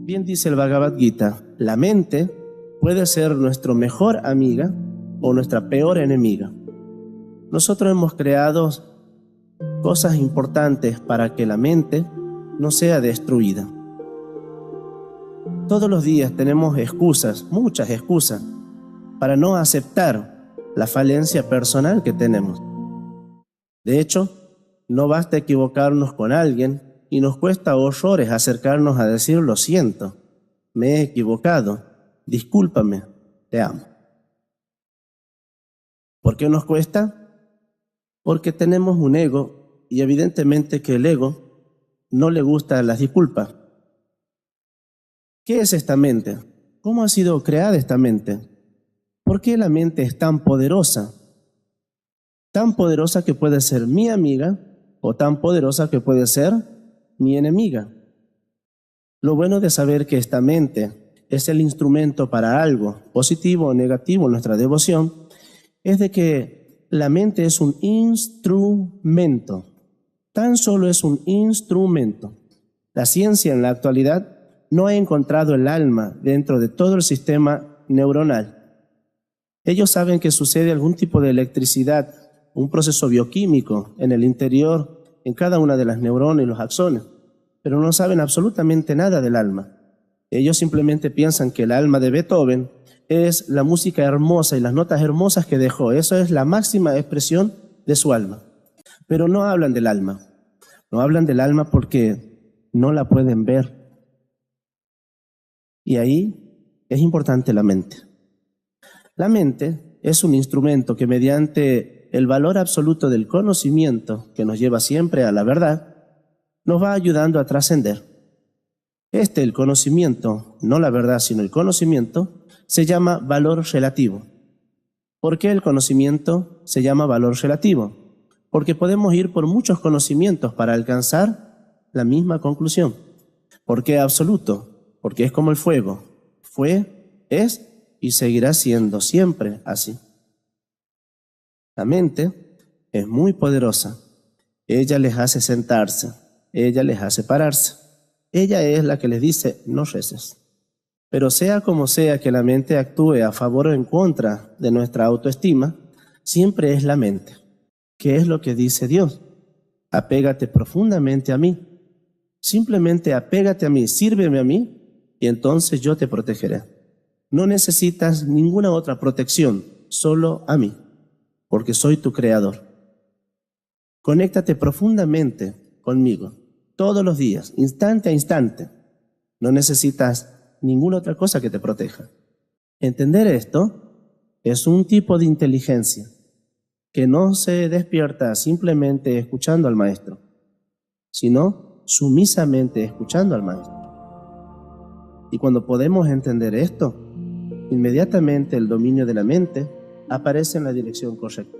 Bien dice el Bhagavad Gita, la mente puede ser nuestra mejor amiga o nuestra peor enemiga. Nosotros hemos creado cosas importantes para que la mente no sea destruida. Todos los días tenemos excusas, muchas excusas, para no aceptar la falencia personal que tenemos. De hecho, no basta equivocarnos con alguien y nos cuesta horrores acercarnos a decir lo siento, me he equivocado, discúlpame, te amo. ¿Por qué nos cuesta? Porque tenemos un ego y evidentemente que el ego no le gustan las disculpas. ¿Qué es esta mente? ¿Cómo ha sido creada esta mente? ¿Por qué la mente es tan poderosa? Tan poderosa que puede ser mi amiga o tan poderosa que puede ser mi enemiga. Lo bueno de saber que esta mente es el instrumento para algo, positivo o negativo en nuestra devoción, es de que la mente es un instrumento. Tan solo es un instrumento. La ciencia en la actualidad no ha encontrado el alma dentro de todo el sistema neuronal. Ellos saben que sucede algún tipo de electricidad, un proceso bioquímico en el interior, en cada una de las neuronas y los axones, pero no saben absolutamente nada del alma. Ellos simplemente piensan que el alma de Beethoven es la música hermosa y las notas hermosas que dejó. Eso es la máxima expresión de su alma. Pero no hablan del alma. No hablan del alma porque no la pueden ver. Y ahí es importante la mente. La mente es un instrumento que mediante el valor absoluto del conocimiento, que nos lleva siempre a la verdad, nos va ayudando a trascender. El conocimiento, no la verdad, sino el conocimiento, se llama valor relativo. ¿Por qué el conocimiento se llama valor relativo? Porque podemos ir por muchos conocimientos para alcanzar la misma conclusión. ¿Por qué absoluto? Porque es como el fuego. Fue, es y seguirá siendo siempre así. La mente es muy poderosa. Ella les hace sentarse. Ella les hace pararse. Ella es la que les dice, no reces. Pero sea como sea que la mente actúe a favor o en contra de nuestra autoestima, siempre es la mente. ¿Qué es lo que dice Dios? Apégate profundamente a mí. Simplemente apégate a mí, sírveme a mí, y entonces yo te protegeré. No necesitas ninguna otra protección, solo a mí, porque soy tu creador. Conéctate profundamente conmigo, todos los días, instante a instante. No necesitas ninguna otra cosa que te proteja. Entender esto es un tipo de inteligencia que no se despierta simplemente escuchando al maestro, sino sumisamente escuchando al maestro. Y cuando podemos entender esto, inmediatamente el dominio de la mente aparece en la dirección correcta.